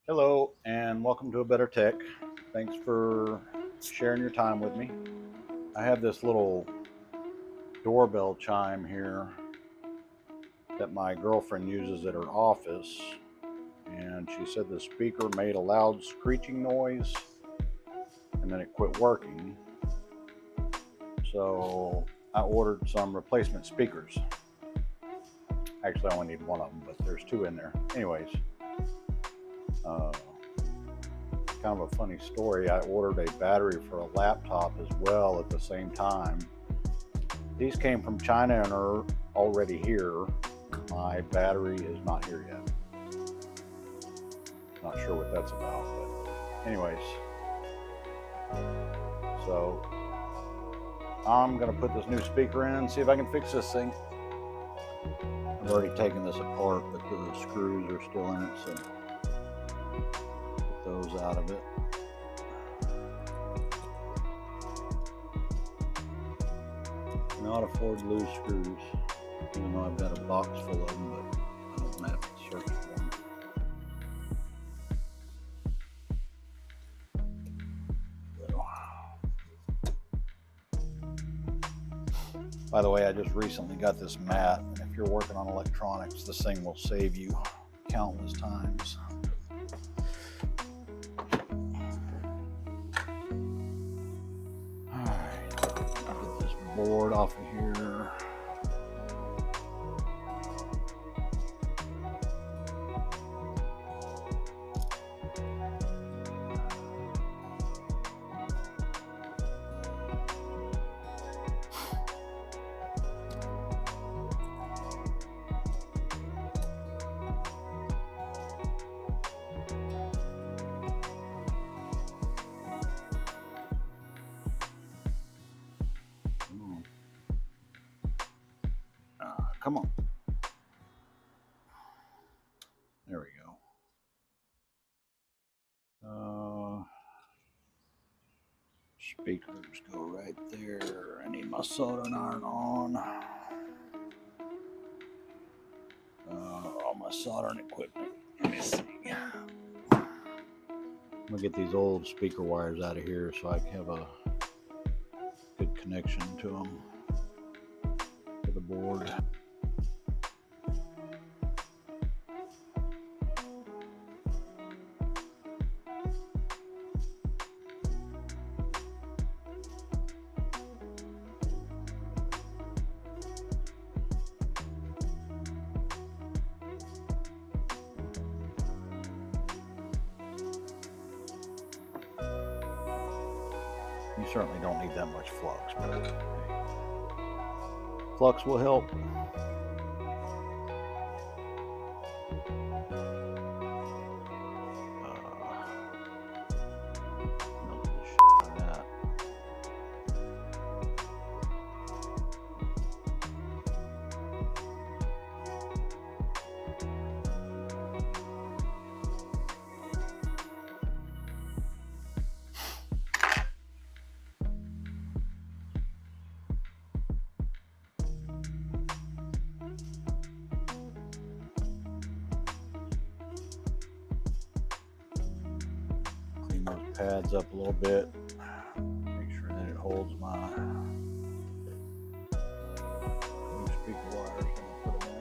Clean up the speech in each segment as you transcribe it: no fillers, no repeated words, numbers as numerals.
Hello, and welcome to A Better Tech. Thanks for sharing your time with me. I have this little doorbell chime here that my girlfriend uses at her office, and she said the speaker made a loud screeching noise and then it quit working. So I ordered some replacement speakers. Actually, I only need one of them, but there's two in there. Anyways, uh, kind of a funny story. I ordered a battery for a laptop as well at the same time. These came from China and are already here. My battery is not here yet. Not sure what that's about, but anyways. So I'm gonna put this new speaker in, see if I can fix this thing. I've already taken this apart, but the screws are still in it, so get those out of it. Cannot afford loose screws, even though I've got a box full of them, but I don't have to search for them. By the way, I just recently got this mat, and if you're working on electronics, this thing will save you countless times. Alright, get this board off of here. Come on. There we go. Speakers go right there. I need my soldering iron on. All my soldering equipment. Let me see. I'm gonna get these old speaker wires out of here so I can have a good connection to them, to the board. You certainly don't need that much flux, but flux will help. Melt the shit out of that. Clean those pads up a little bit. Make sure that it holds my new speaker wires when I put them in.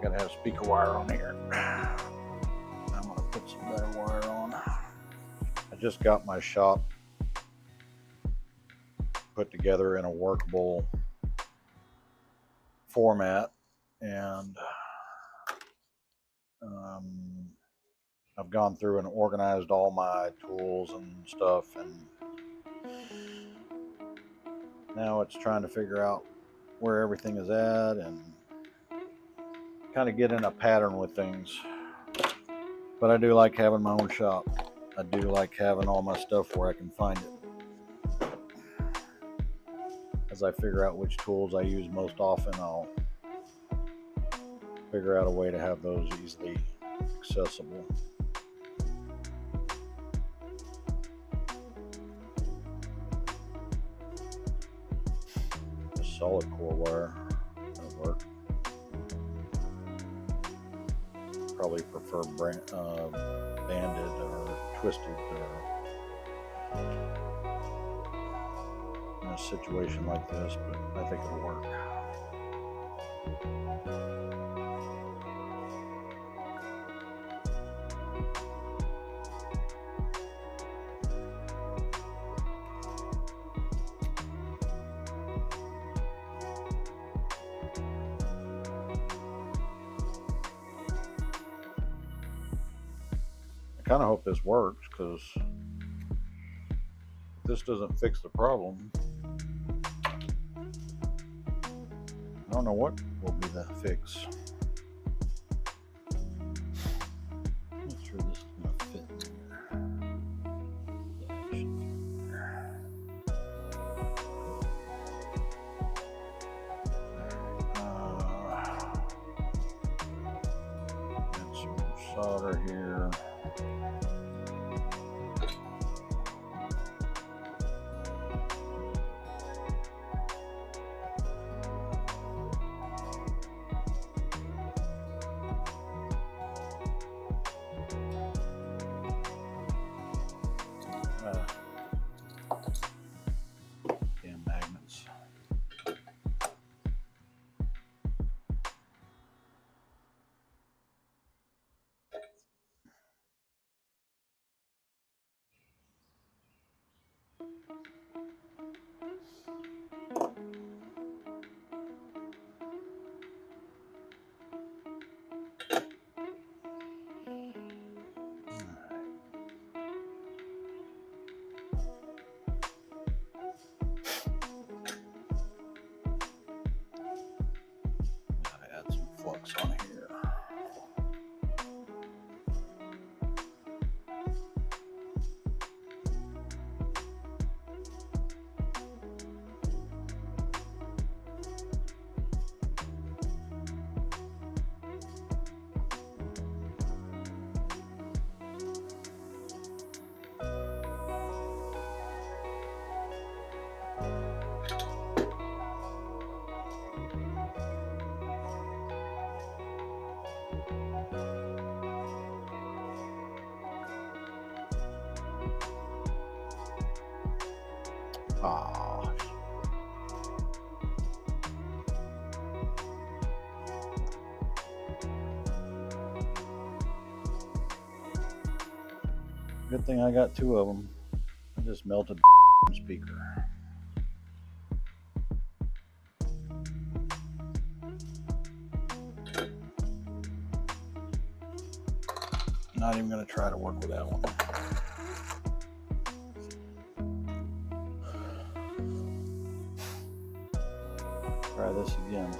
Gotta have speaker wire on here. I'm gonna put some better wire on. I just got my shop put together in a workable format, and I've gone through and organized all my tools and stuff, and now it's trying to figure out where everything is at and kind of get in a pattern with things. But I do like having my own shop. I do like having all my stuff where I can find it. As I figure out which tools I use most often, I'll figure out a way to have those easily accessible. The solid core wire doesn't work. Probably prefer banded or twisted in a situation like this, but I think it'll work. I kind of hope this works, because if this doesn't fix the problem, I don't know what will be the fix. I'm not sure this is going to fit in there. Yeah, it should fit in there. Add some more solder here. Damn magnets. Add some flux on here. Ah. Good thing I got two of them. I just melted the speaker. Not even going to try to work with that one. Try this again.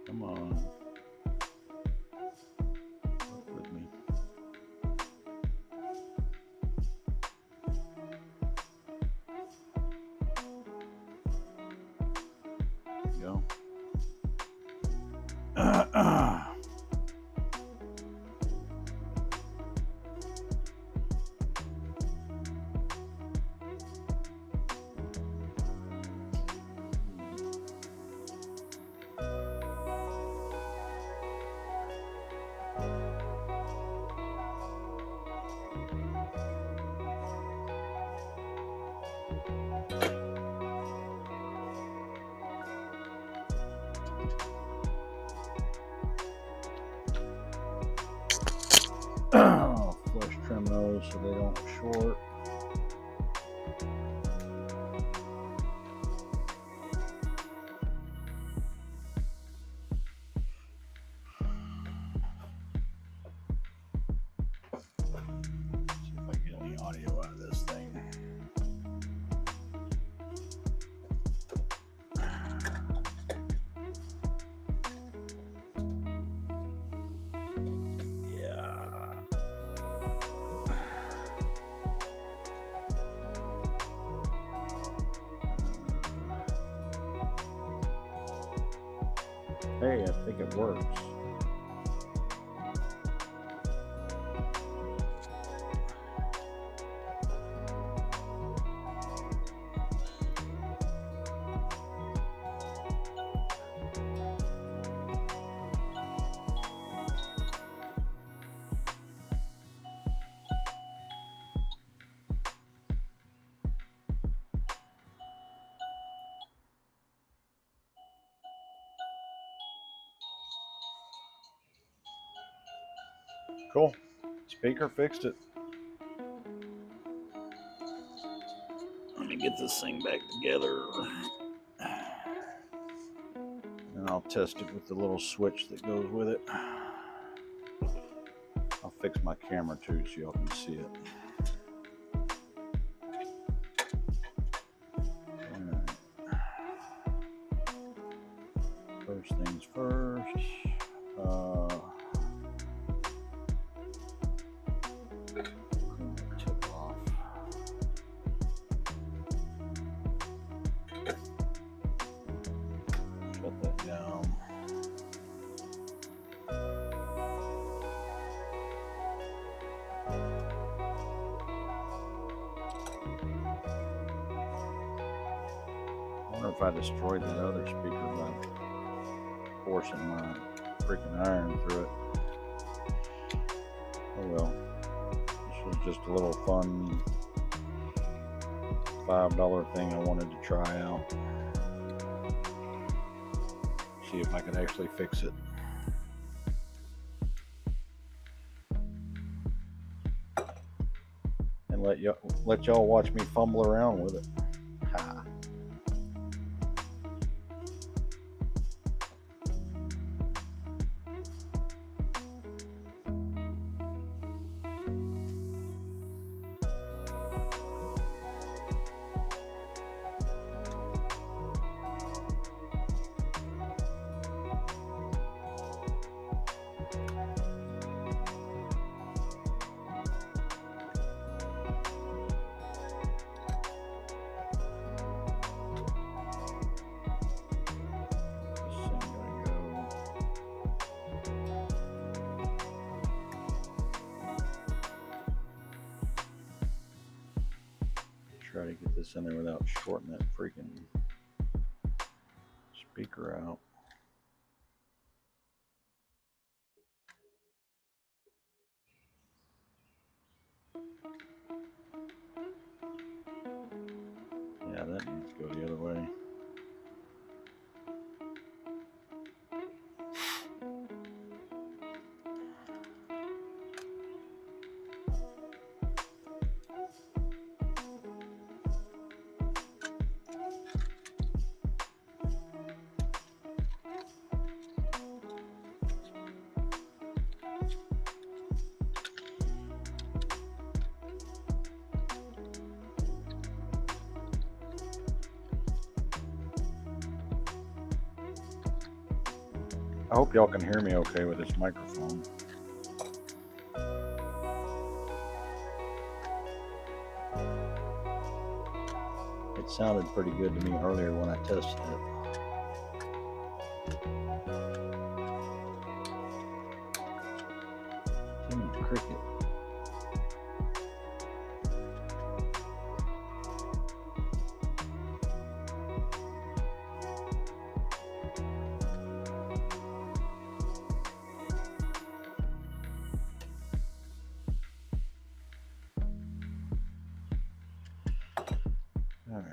Come on. Work with me. There you go. Flush trim those so they don't short. See if I get any audio out of this thing. Hey, I think it works. Cool. Speaker fixed it. Let me get this thing back together. And I'll test it with the little switch that goes with it. I'll fix my camera too so y'all can see it. Alright. First things first. Tip off. Shut that down. I wonder if I destroyed that other speaker by forcing my freaking iron through it. Oh well. This was just a little fun $5 thing I wanted to try out. See if I could actually fix it. And let y'all watch me fumble around with it. Ha. Try to get this in there without shorting that freaking speaker out. Yeah, that needs to go the other way. I hope y'all can hear me okay with this microphone. It sounded pretty good to me earlier when I tested it. Cricket. All right.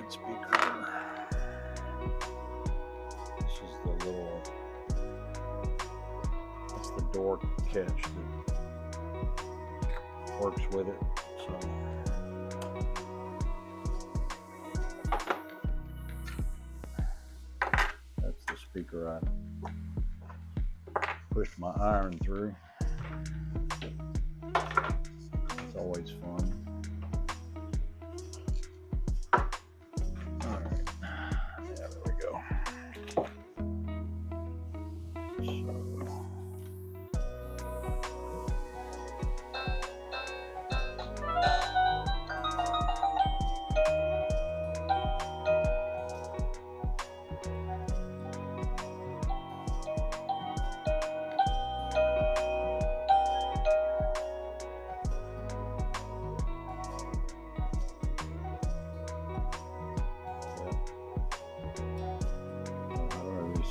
Speaker. This is the little, that's the door catch that works with it. So that's the speaker I pushed my iron through. It's always fun.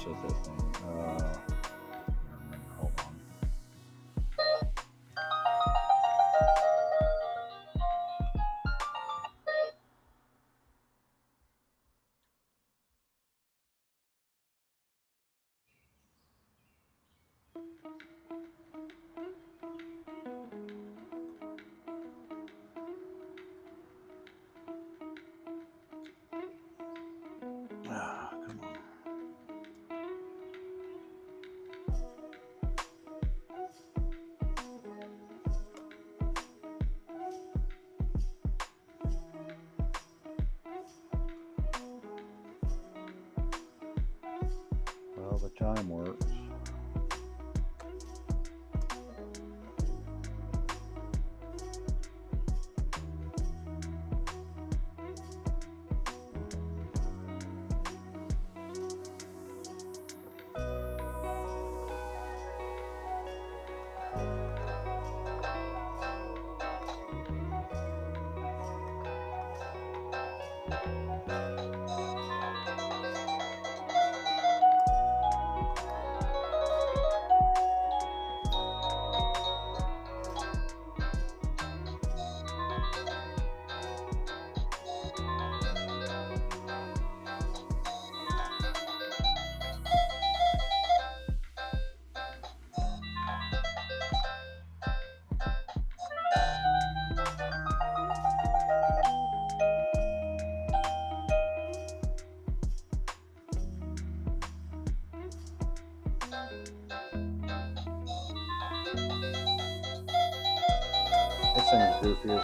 That thing. Hold on. Come on. Well, the chime works. This thing's goofy as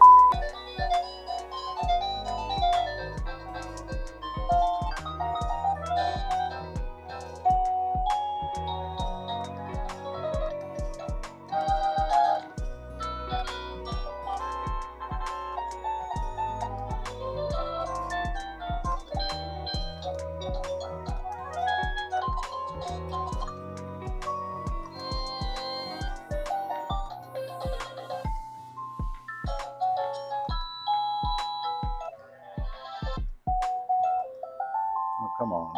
oh, come on.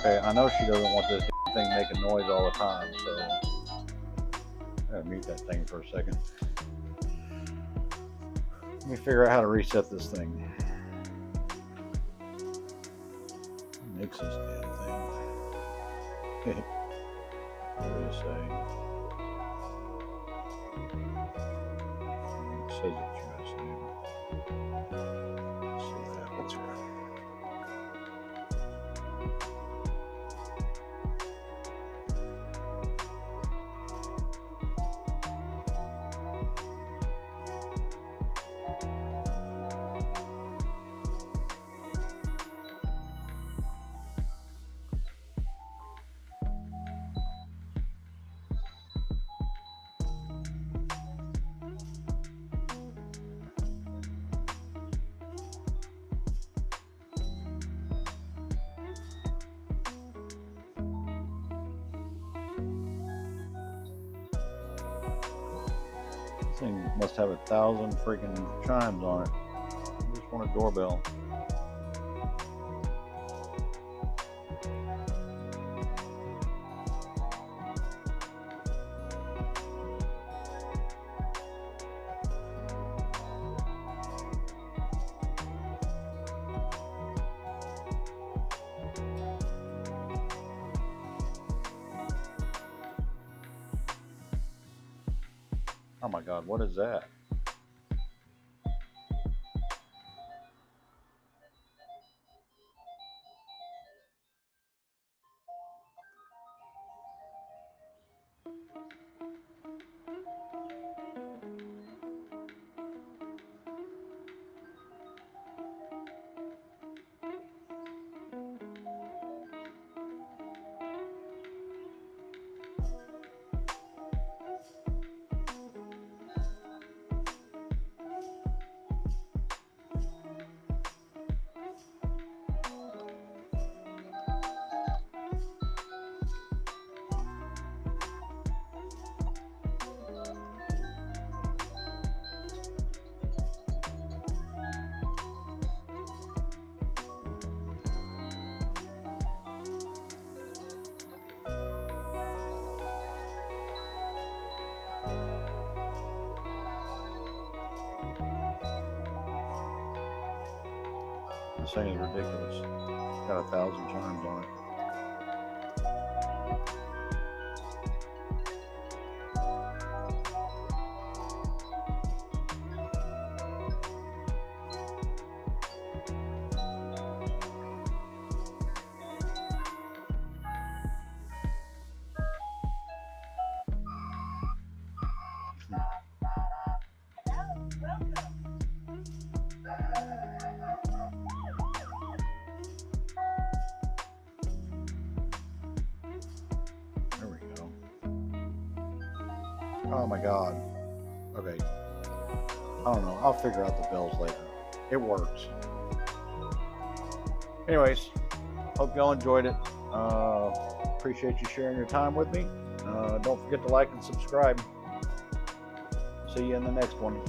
Okay, I know she doesn't want this thing making noise all the time, so I gotta mute that thing for a second. Let me figure out how to reset this thing. What makes this damn thing? What do you say? It says it's USA. Let's see what happens here. This thing must have 1,000 freaking chimes on it. I just want a doorbell. Oh my God, what is that? This thing is ridiculous. It's got 1,000 chimes on it. There we go. Oh my God. Okay. I don't know. I'll figure out the bells later. It works. Anyways, hope y'all enjoyed it. Appreciate you sharing your time with me. Don't forget to like and subscribe. See you in the next one.